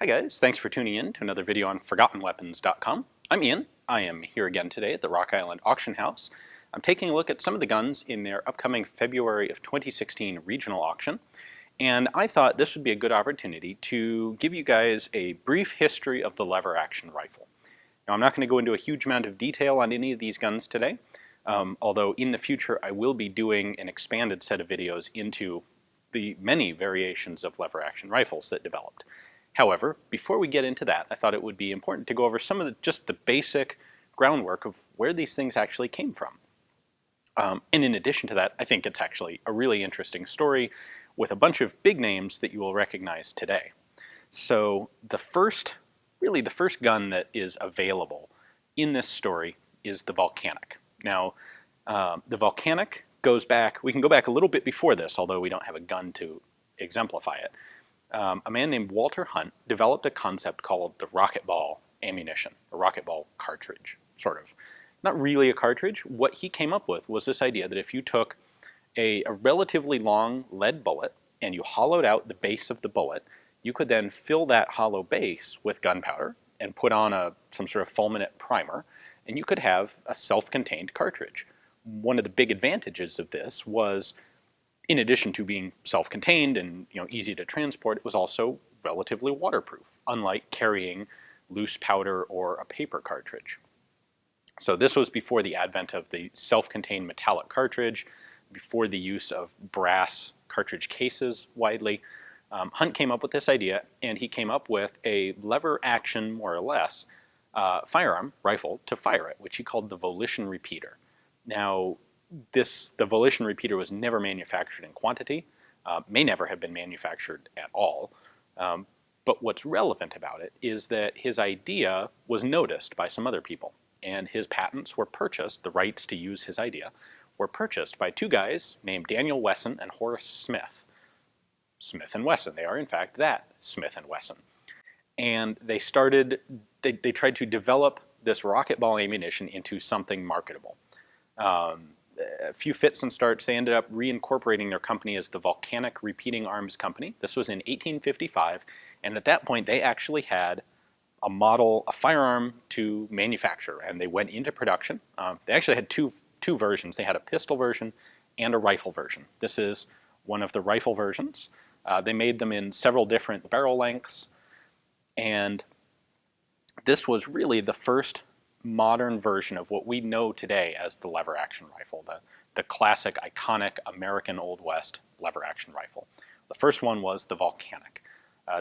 Hi guys, thanks for tuning in to another video on ForgottenWeapons.com. I'm Ian. I am here again today at the Rock Island Auction House. I'm taking a look at some of the guns in their upcoming February of 2016 regional auction, and I thought this would be a good opportunity to give you guys a brief history of the lever action rifle. Now, I'm not going to go into a huge amount of detail on any of these guns today, although in the future I will be doing an expanded set of videos into the many variations of lever action rifles that developed. However, before we get into that, I thought it would be important to go over some of just the basic groundwork of where these things actually came from. And in addition to that, I think it's actually a really interesting story with a bunch of big names that you will recognize today. So really the first gun that is available in this story is the Volcanic. Now, the Volcanic goes back, we can go back a little bit before this, although we don't have a gun to exemplify it. A man named Walter Hunt developed a concept called the rocket ball ammunition, a rocket ball cartridge, sort of. Not really a cartridge. What he came up with was this idea that if you took a relatively long lead bullet and you hollowed out the base of the bullet, you could then fill that hollow base with gunpowder and put on some sort of fulminate primer, and you could have a self-contained cartridge. One of the big advantages of this was, in addition to being self-contained and easy to transport, it was also relatively waterproof, unlike carrying loose powder or a paper cartridge. So this was before the advent of the self-contained metallic cartridge, before the use of brass cartridge cases widely. Hunt came up with this idea, and he came up with a lever action, more or less, firearm rifle to fire it, which he called the Volition Repeater. Now, the Volition Repeater was never manufactured in quantity, may never have been manufactured at all, but what's relevant about it is that his idea was noticed by some other people, and his patents were purchased, the rights to use his idea, were purchased by two guys named Daniel Wesson and Horace Smith. Smith and Wesson, they are in fact that, Smith and Wesson. And they tried to develop this rocket ball ammunition into something marketable. A few fits and starts, they ended up reincorporating their company as the Volcanic Repeating Arms Company. This was in 1855, and at that point they actually had a firearm to manufacture, and they went into production. They actually had two versions. They had a pistol version and a rifle version. This is one of the rifle versions. They made them in several different barrel lengths, and this was really the first modern version of what we know today as the lever action rifle, the classic, iconic American Old West lever action rifle. The first one was the Volcanic.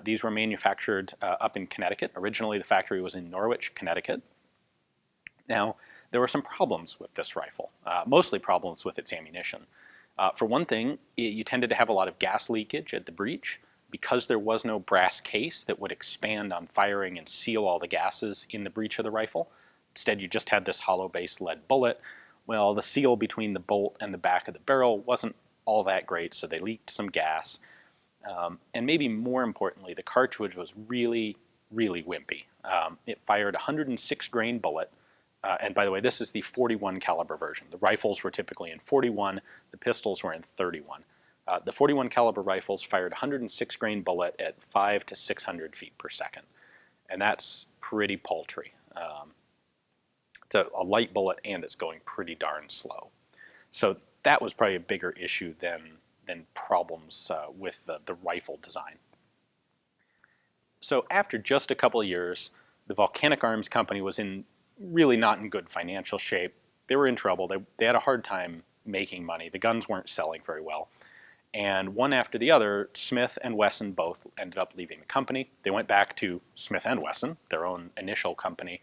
These were manufactured up in Connecticut. Originally, the factory was in Norwich, Connecticut. Now, there were some problems with this rifle, mostly problems with its ammunition. For one thing, you tended to have a lot of gas leakage at the breech. Because there was no brass case that would expand on firing and seal all the gases in the breech of the rifle, instead you just had this hollow base lead bullet. Well, the seal between the bolt and the back of the barrel wasn't all that great, so they leaked some gas. And maybe more importantly, the cartridge was really, really wimpy. It fired a 106 grain bullet, and by the way, this is the 41 caliber version. The rifles were typically in 41, the pistols were in 31. The 41 caliber rifles fired 106 grain bullet at 500 to 600 feet per second, and that's pretty paltry. It's a light bullet, and it's going pretty darn slow. So that was probably a bigger issue than problems with the rifle design. So after just a couple of years, the Volcanic Arms Company was really not in good financial shape. They were in trouble. They had a hard time making money. The guns weren't selling very well. And one after the other, Smith and Wesson both ended up leaving the company. They went back to Smith and Wesson, their own initial company,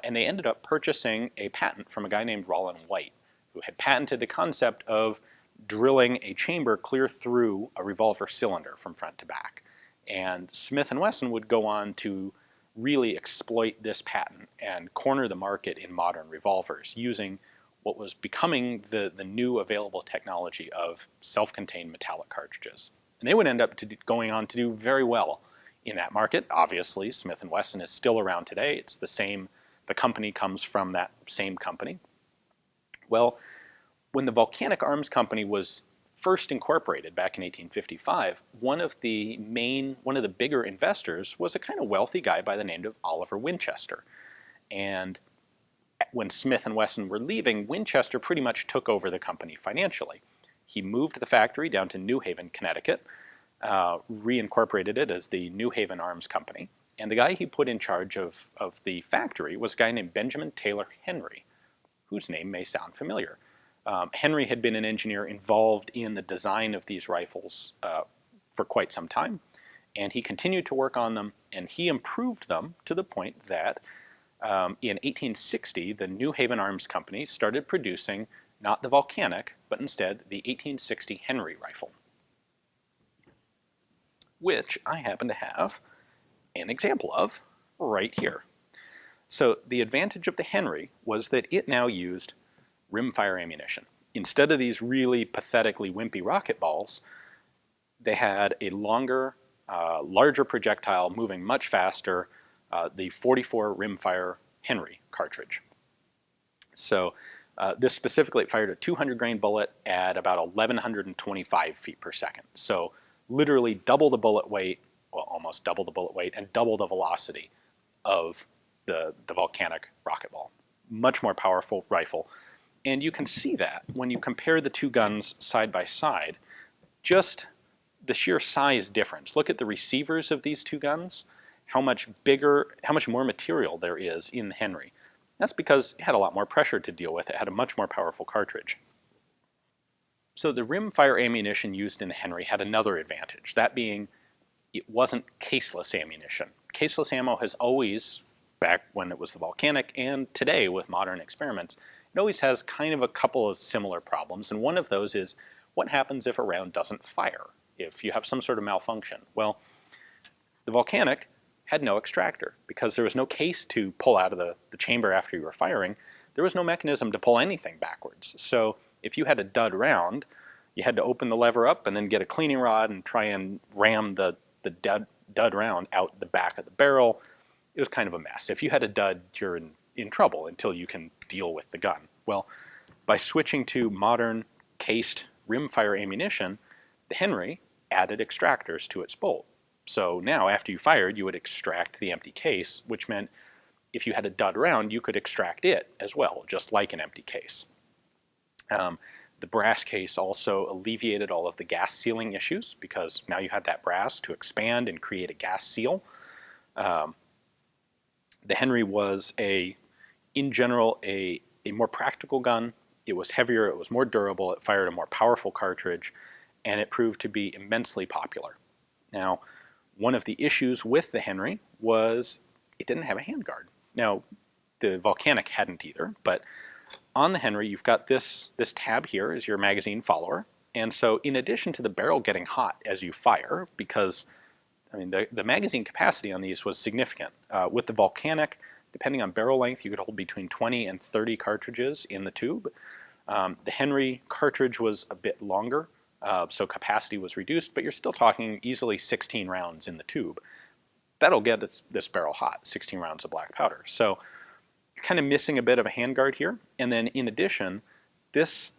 and they ended up purchasing a patent from a guy named Rollin White, who had patented the concept of drilling a chamber clear through a revolver cylinder from front to back. And Smith and Wesson would go on to really exploit this patent and corner the market in modern revolvers using what was becoming the new available technology of self-contained metallic cartridges. And they would end up going on to do very well in that market. Obviously, Smith & Wesson is still around today. It's the company comes from that same company. Well, when the Volcanic Arms Company was first incorporated back in 1855, one of the bigger investors was a kind of wealthy guy by the name of Oliver Winchester. And when Smith and Wesson were leaving, Winchester pretty much took over the company financially. He moved the factory down to New Haven, Connecticut, reincorporated it as the New Haven Arms Company. And the guy he put in charge of the factory was a guy named Benjamin Taylor Henry, whose name may sound familiar. Henry had been an engineer involved in the design of these rifles for quite some time, and he continued to work on them, and he improved them to the point that in 1860, the New Haven Arms Company started producing not the Volcanic, but instead the 1860 Henry rifle, which I happen to have an example of right here. So the advantage of the Henry was that it now used rimfire ammunition. Instead of these really pathetically wimpy rocket balls, they had a longer, larger projectile moving much faster, the 44 rimfire Henry cartridge. So this specifically fired a 200 grain bullet at about 1125 feet per second. So literally double the bullet weight, well, almost double the bullet weight, and double the velocity of the Volcanic rocket ball. Much more powerful rifle. And you can see that when you compare the two guns side by side, just the sheer size difference. Look at the receivers of these two guns, how much bigger, how much more material there is in the Henry. That's because it had a lot more pressure to deal with. It had a much more powerful cartridge. So the rimfire ammunition used in the Henry had another advantage, that being it wasn't caseless ammunition. Caseless ammo has always, back when it was the Volcanic and today with modern experiments, it always has kind of a couple of similar problems, and one of those is what happens if a round doesn't fire, if you have some sort of malfunction? Well, the Volcanic had no extractor because there was no case to pull out of the chamber after you were firing. There was no mechanism to pull anything backwards. So if you had a dud round, you had to open the lever up and then get a cleaning rod and try and ram the dud round out the back of the barrel. It was kind of a mess. If you had a dud, you're in trouble until you can deal with the gun. Well, by switching to modern cased rimfire ammunition, the Henry added extractors to its bolt. So now after you fired, you would extract the empty case, which meant if you had a dud round, you could extract it as well, just like an empty case. The brass case also alleviated all of the gas sealing issues because now you had that brass to expand and create a gas seal. The Henry was, in general, a more practical gun. It was heavier, it was more durable, it fired a more powerful cartridge, and it proved to be immensely popular. Now, one of the issues with the Henry was it didn't have a handguard. Now, the Volcanic hadn't either, but on the Henry, you've got this tab here is your magazine follower, and so in addition to the barrel getting hot as you fire, because I mean the magazine capacity on these was significant. With the Volcanic, depending on barrel length, you could hold between 20 and 30 cartridges in the tube. The Henry cartridge was a bit longer, so capacity was reduced, but you're still talking easily 16 rounds in the tube. That'll get this barrel hot, 16 rounds of black powder. So you're kind of missing a bit of a handguard here. And then in addition, this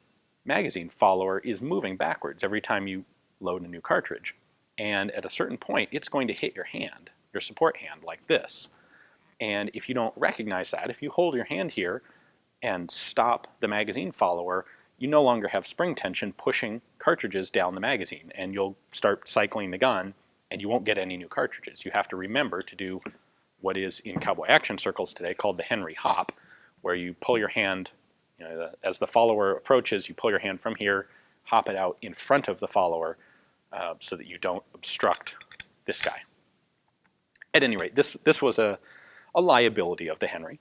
magazine follower is moving backwards every time you load a new cartridge. And at a certain point, it's going to hit your hand, your support hand, like this. And if you don't recognize that, if you hold your hand here and stop the magazine follower, you no longer have spring tension pushing cartridges down the magazine, and you'll start cycling the gun, and you won't get any new cartridges. You have to remember to do what is in cowboy action circles today called the Henry hop, where you pull your hand, as the follower approaches, you pull your hand from here, hop it out in front of the follower so that you don't obstruct this guy. At any rate, this was a liability of the Henry.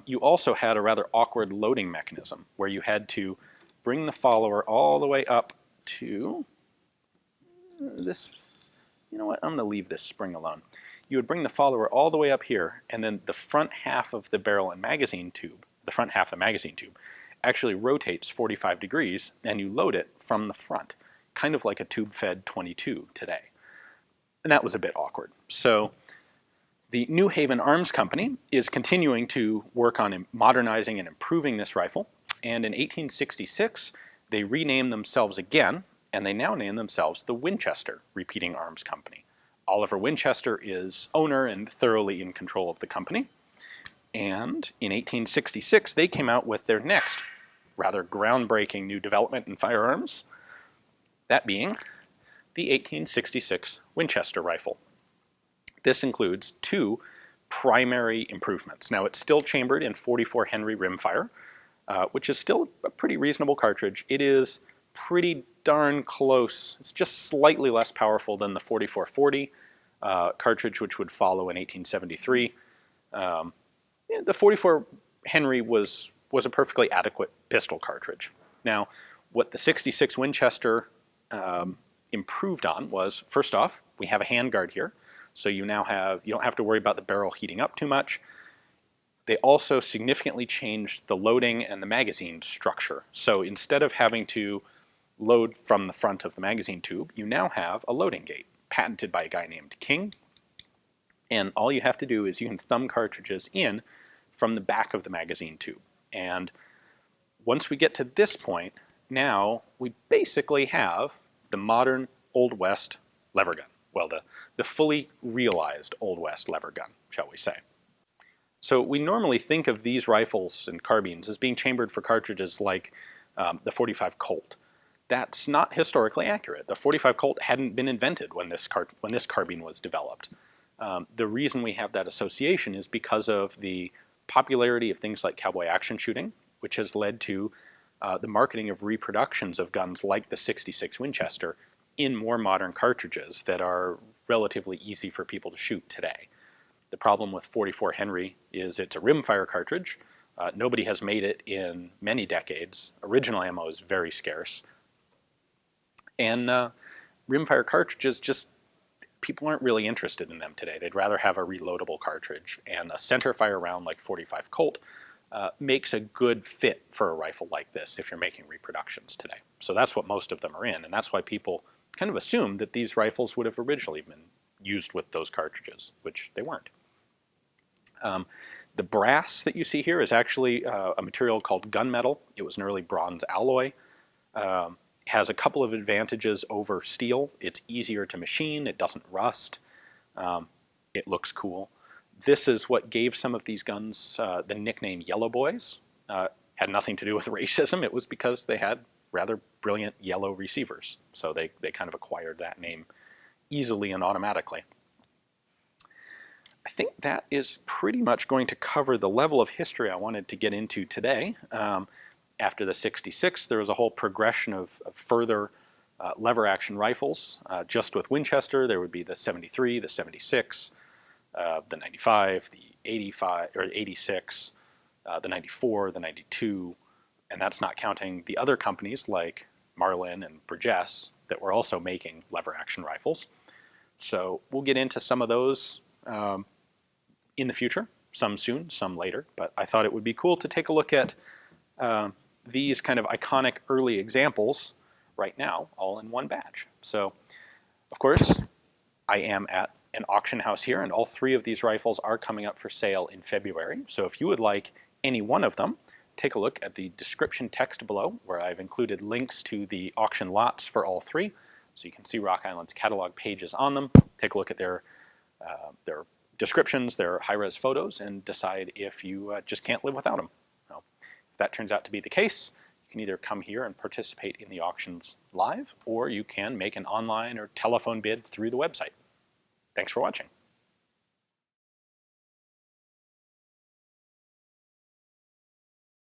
You also had a rather awkward loading mechanism where you had to bring the follower all the way up to this. You know what? I'm going to leave this spring alone. You would bring the follower all the way up here, and then the front half of the barrel and magazine tube, the front half of the magazine tube, actually rotates 45 degrees, and you load it from the front, kind of like a tube-fed 22 today. And that was a bit awkward. So the New Haven Arms Company is continuing to work on modernizing and improving this rifle, and in 1866 they renamed themselves again and they now name themselves the Winchester Repeating Arms Company. Oliver Winchester is owner and thoroughly in control of the company. And in 1866, they came out with their next rather groundbreaking new development in firearms, that being the 1866 Winchester rifle. This includes two primary improvements. Now, it's still chambered in 44 Henry rimfire, which is still a pretty reasonable cartridge. It is pretty darn close. It's just slightly less powerful than the 4440 cartridge, which would follow in 1873. The 44 Henry was a perfectly adequate pistol cartridge. Now, what the 66 Winchester improved on was, first off, we have a handguard here, so you don't have to worry about the barrel heating up too much. They also significantly changed the loading and the magazine structure. So instead of having to load from the front of the magazine tube, you now have a loading gate, patented by a guy named King. And all you have to do is you can thumb cartridges in from the back of the magazine tube. And once we get to this point, now we basically have the modern Old West lever gun. Well, the fully realized Old West lever gun, shall we say. So we normally think of these rifles and carbines as being chambered for cartridges like the 45 Colt. That's not historically accurate. The 45 Colt hadn't been invented when this carbine was developed. The reason we have that association is because of the popularity of things like cowboy action shooting, which has led to the marketing of reproductions of guns like the 66 Winchester in more modern cartridges that are relatively easy for people to shoot today. The problem with 44 Henry is it's a rimfire cartridge. Nobody has made it in many decades. Original ammo is very scarce. And rimfire cartridges, just people aren't really interested in them today. They'd rather have a reloadable cartridge. And a centerfire round like 45 Colt makes a good fit for a rifle like this if you're making reproductions today. So that's what most of them are in, and that's why people kind of assume that these rifles would have originally been used with those cartridges, which they weren't. The brass that you see here is actually a material called gunmetal. It was an early bronze alloy. Has a couple of advantages over steel. It's easier to machine, it doesn't rust, it looks cool. This is what gave some of these guns the nickname Yellow Boys. Had nothing to do with racism, it was because they had rather brilliant yellow receivers. So they kind of acquired that name easily and automatically. I think that is pretty much going to cover the level of history I wanted to get into today. After the 66, there was a whole progression of further lever action rifles. Just with Winchester, there would be the 73, the 76, the 95, the 85 or 86, the 94, the 92, and that's not counting the other companies like Marlin and Burgess that were also making lever action rifles. So we'll get into some of those in the future, some soon, some later, but I thought it would be cool to take a look at these kind of iconic early examples right now, all in one batch. So, of course, I am at an auction house here, and all three of these rifles are coming up for sale in February. So if you would like any one of them, take a look at the description text below, where I've included links to the auction lots for all three, so you can see Rock Island's catalog pages on them, take a look at their descriptions, their high-res photos, and decide if you just can't live without them. Now, if that turns out to be the case, you can either come here and participate in the auctions live, or you can make an online or telephone bid through the website. Thanks for watching.